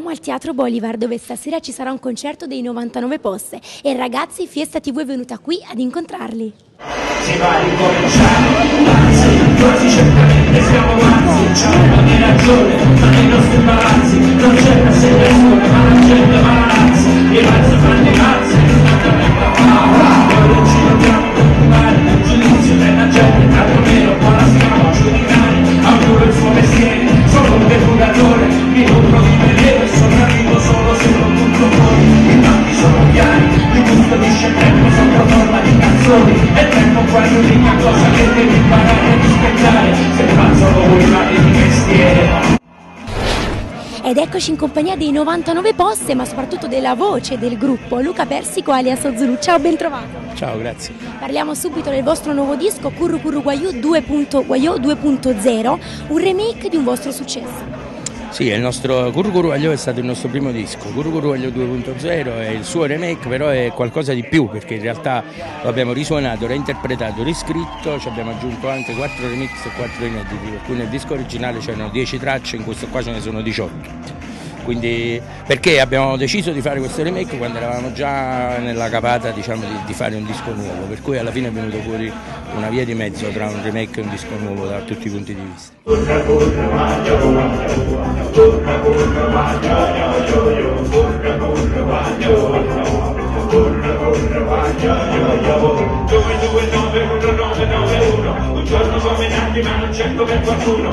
Siamo al Teatro Bolivar, dove stasera ci sarà un concerto dei 99 Posse e ragazzi, Fiesta TV è venuta qui ad incontrarli. Si va a ricominciare, quasi certamente siamo mazzi, c'è un po' di ragione, ma nei nostri palazzi non c'è una selezione, ma la gente va avanti, i razzi fanno i razzi, noi non ci dobbiamo preoccupare del giudizio della gente, tanto meno poi la stiamo a giudicare, ognuno il suo mestiere, sono un depuratore, mi nutro di vedere, sopravvivo solo se non nutro voi, i fatti sono chiari, mi custodisce il tempo sotto forma di canzoni, e il tempo qua è l'unica cosa che devi imparare a rispettare, se fa solo una di mestiere. Ed eccoci in compagnia dei 99 Posse, ma soprattutto della voce del gruppo, Luca Persico alias Ozulu. Ciao, ben trovato. Ciao, grazie. Parliamo subito del vostro nuovo disco, Curru Curru Guayù 2.0, un remake di un vostro successo. Sì, il nostro Curru Curru Guayù è stato il nostro primo disco. Curru Curru Guayù 2.0 è il suo remake, però è qualcosa di più, perché in realtà lo abbiamo risuonato, reinterpretato, riscritto, ci abbiamo aggiunto anche 4 remix e 4 inediti, per cui nel disco originale c'erano 10 tracce, in questo qua ce ne sono 18. Quindi, perché abbiamo deciso di fare questo remake quando eravamo già nella capata, diciamo, di fare un disco nuovo, per cui alla fine è venuto fuori una via di mezzo tra un remake e un disco nuovo da tutti i punti di vista. Un giorno come tanti ma non certo per qualcuno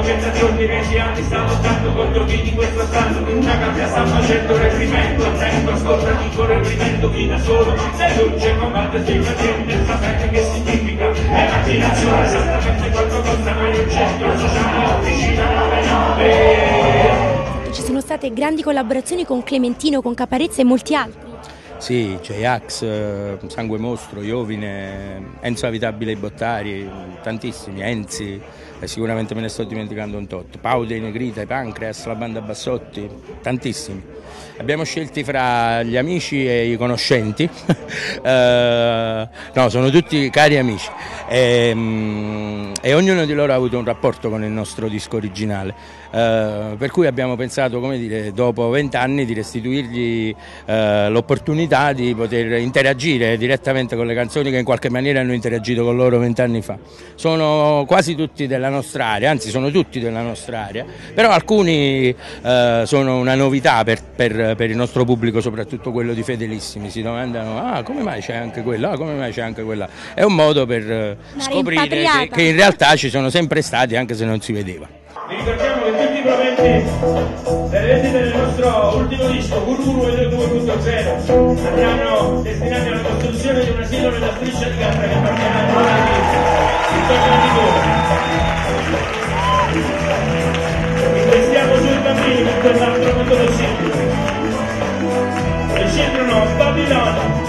che da giorni 10 anni sta lottando contro chi di questo stato una gabbia sta facendo regrimento, attento, ascolta tutto regrimento, chi da solo seduce, combatte senza gente, sapete che significa emarginazione, esattamente quanto costa mai un centro sociale, officina 99. Ci sono state grandi collaborazioni con Clementino, con Caparezza e molti altri. Sì, J-Ax, Sangue Mostro, Iovine, Enzo Avitabile Bottari, tantissimi, Enzi, sicuramente me ne sto dimenticando un tot, Paude, Negrita, i Pancreas, la banda Bassotti, tantissimi. Abbiamo scelti fra gli amici e i conoscenti, no, sono tutti cari amici, e ognuno di loro ha avuto un rapporto con il nostro disco originale, per cui abbiamo pensato, come dire, dopo 20 anni di restituirgli l'opportunità di poter interagire direttamente con le canzoni che in qualche maniera hanno interagito con loro 20 anni fa. Sono quasi tutti della nostra area, anzi sono tutti della nostra area, però alcuni sono una novità per il nostro pubblico, soprattutto quello di Fedelissimi. Si domandano: come mai c'è anche quella? Come mai c'è anche quella? È un modo per scoprire che in realtà ci sono sempre stati, anche se non si vedeva. Vi ricordiamo che tutti i proventi delle vendite del nostro ultimo disco, Curru Curru Guayù 2.0, andranno destinati alla costruzione di un asilo nella striscia di Gaza che appartiene a Giovanni intorno di voi. Investiamo sui bambini per quell'altro mondo possibile. Il centro Babilone.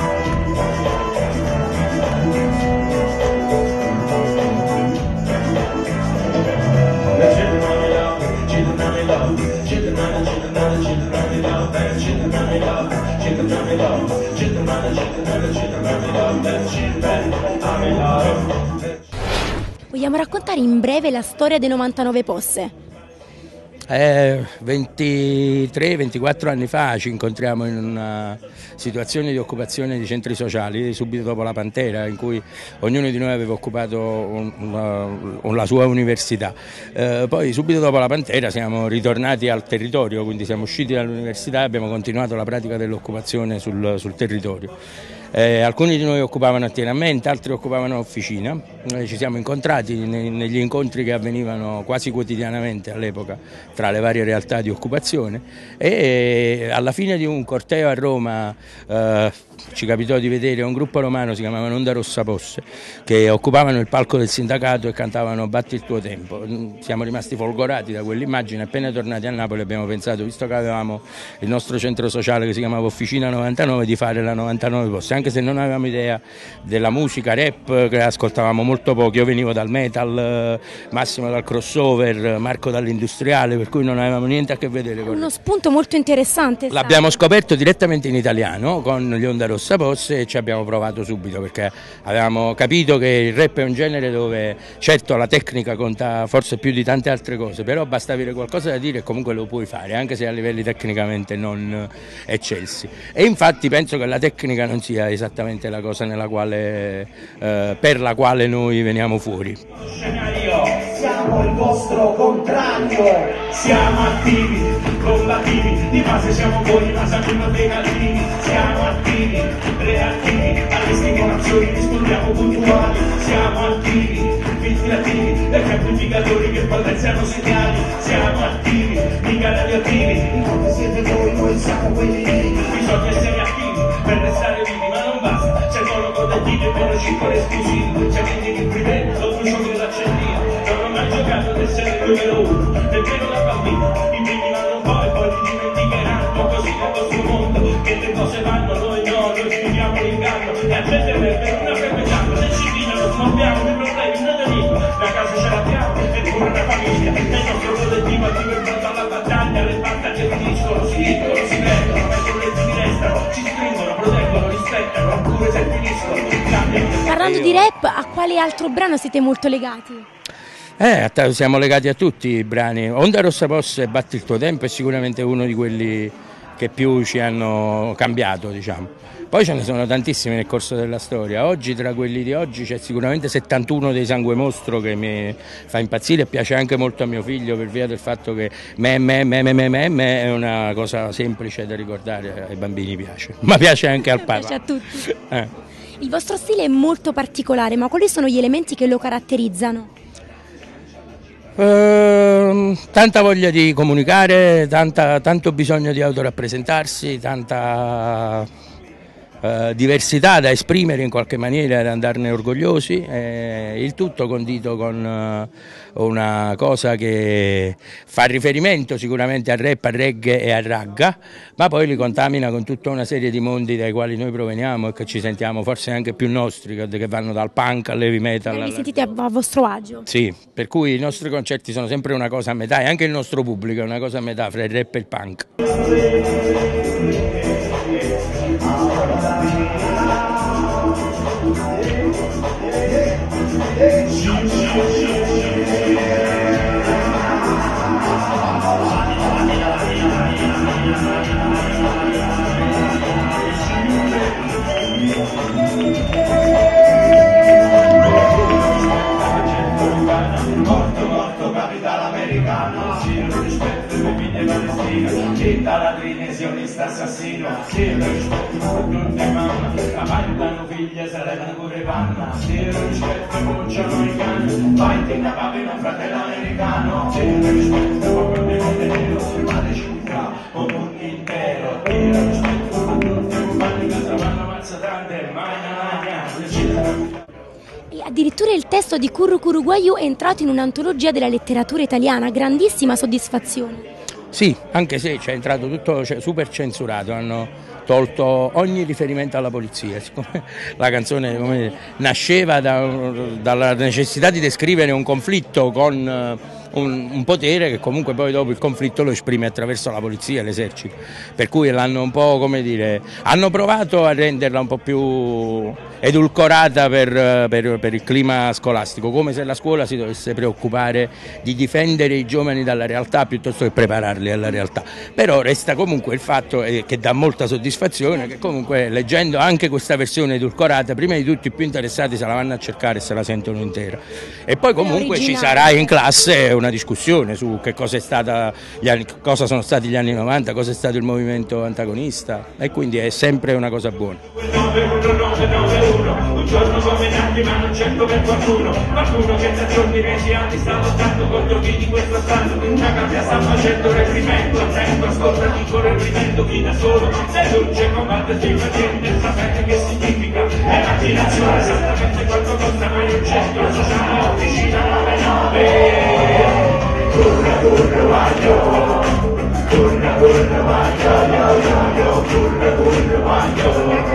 Vogliamo raccontare in breve la storia dei 99 Posse? 23-24 anni fa ci incontriamo in una situazione di occupazione di centri sociali, subito dopo la Pantera, in cui ognuno di noi aveva occupato la sua università. Poi subito dopo la Pantera siamo ritornati al territorio, quindi siamo usciti dall'università e abbiamo continuato la pratica dell'occupazione sul territorio. Alcuni di noi occupavano attivamente, altri occupavano officina. Ci siamo incontrati negli incontri che avvenivano quasi quotidianamente all'epoca tra le varie realtà di occupazione, e alla fine di un corteo a Roma ci capitò di vedere un gruppo romano, si chiamavano Onda Rossa Posse, che occupavano il palco del sindacato e cantavano Batti il tuo tempo. Siamo rimasti folgorati da quell'immagine. Appena tornati a Napoli abbiamo pensato, visto che avevamo il nostro centro sociale che si chiamava Officina 99, di fare la 99 Posse, anche se non avevamo idea della musica rap, che ascoltavamo molto poco. Io venivo dal metal, Massimo dal crossover, Marco dall'industriale, per cui non avevamo niente a che vedere con uno spunto molto interessante. L'abbiamo scoperto direttamente in italiano con gli Onda Onda Rossa Posse e ci abbiamo provato subito perché avevamo capito che il rap è un genere dove certo la tecnica conta forse più di tante altre cose, però basta avere qualcosa da dire e comunque lo puoi fare, anche se a livelli tecnicamente non eccelsi. E infatti penso che la tecnica non sia esattamente la cosa nella quale, per la quale noi veniamo fuori. Siamo il vostro contrario, siamo attivi, combattivi, di base siamo buoni ma sappiamo dei cattivi, siamo attivi, reattivi, alle stimolazioni rispondiamo puntuali, siamo attivi, filtrativi, dai amplificatori che potenziano segnali, siamo attivi, mica radioattivi, come siete voi, noi siamo quelli lì, bisogna essere attivi per restare vivi, ma non basta, c'è il monocodattivo e il monociclo esclusivo, c'è quindi il primato, sotto ciò che l'accendino, non ho mai giocato ad essere il numero uno, nemmeno da bambino, i primi vanno poi li dimenticheranno, così nel nostro mondo, che le cose vanno, noi no, noi chiudiamo l'inganno, e la gente per una fermetando, se ci pigliano, smontiamo i problemi, non è niente, la casa ce l'abbiamo, eppure una famiglia, nel nostro collettivo attivo in fronte alla battaglia, le battaglie finiscono, si dicono, si prendono, ma i colletti di restano, ci stringono, proteggono, rispettano, oppure se finiscono, cambiano. Parlando di rap, a quale altro brano siete molto legati? Siamo legati a tutti i brani. Onda Rossa Posse e Batti il tuo tempo è sicuramente uno di quelli che più ci hanno cambiato, diciamo. Poi ce ne sono tantissimi nel corso della storia. Oggi, tra quelli di oggi, c'è sicuramente 71 dei Sangue Mostro che mi fa impazzire e piace anche molto a mio figlio per via del fatto che me è una cosa semplice da ricordare, ai bambini piace, ma piace anche al papà. Piace a tutti. Il vostro stile è molto particolare, ma quali sono gli elementi che lo caratterizzano? Tanta voglia di comunicare, tanto bisogno di autorappresentarsi, tanta diversità da esprimere in qualche maniera e da andarne orgogliosi, il tutto condito con una cosa che fa riferimento sicuramente al rap, al reggae e al ragga, ma poi li contamina con tutta una serie di mondi dai quali noi proveniamo e che ci sentiamo forse anche più nostri, che vanno dal punk all'heavy metal. Vi sentite a vostro agio? Sì, per cui i nostri concerti sono sempre una cosa a metà e anche il nostro pubblico è una cosa a metà fra il rap e il punk. Dalla trinesionista assassino, se lo rispetto non è mamma, aiutano figlie, saranno pure panna, se lo rispetto conciano i cani, vai te capavi un fratello americano, se lo rispetto proprio di Montenegro, male città, o mondo intero, se lo rispetto non tutti i compagni che trovano mazza tante, mai e addirittura il testo di Curru Curru Guaiù è entrato in un'antologia della letteratura italiana, grandissima soddisfazione. Sì, anche se c'è entrato tutto super censurato, hanno tolto ogni riferimento alla polizia, siccome la canzone nasceva dalla necessità di descrivere un conflitto con un potere che comunque poi dopo il conflitto lo esprime attraverso la polizia e l'esercito, per cui l'hanno un po', come dire, hanno provato a renderla un po' più edulcorata per il clima scolastico, come se la scuola si dovesse preoccupare di difendere i giovani dalla realtà piuttosto che prepararli alla realtà, però resta comunque il fatto che dà molta soddisfazione che comunque leggendo anche questa versione edulcorata prima di tutto i più interessati se la vanno a cercare e se la sentono intera e poi comunque ci sarà in classe una discussione su che cosa cosa sono stati gli anni 90, cosa è stato il movimento antagonista e quindi è sempre una cosa buona. Un giorno come tanti ma non certo per qualcuno che da giorni 20 anni sta lottando contro chi di questo stato una cambia sta facendo reprimendo attento ascolta piccolo reprimendo chi da solo seduce combatte si fa niente sapete che significa emarginazione esattamente quanto costa quell'oggetto sociale vicino a 99 curra curra guaglio curra curra guaglio yo yo yo curra curra guaglio.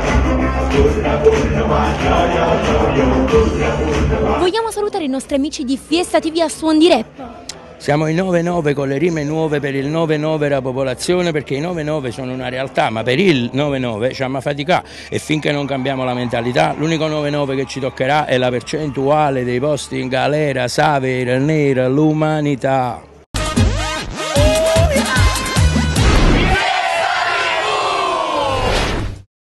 Vogliamo salutare i nostri amici di Fiesta TV a Suon di Rap. Siamo i 9-9 con le rime nuove per il 9-9 della popolazione, perché i 9-9 sono una realtà, ma per il 9-9 ci abbiamo faticà, e finché non cambiamo la mentalità l'unico 9-9 che ci toccherà è la percentuale dei posti in galera, Saver, Nera, l'umanità.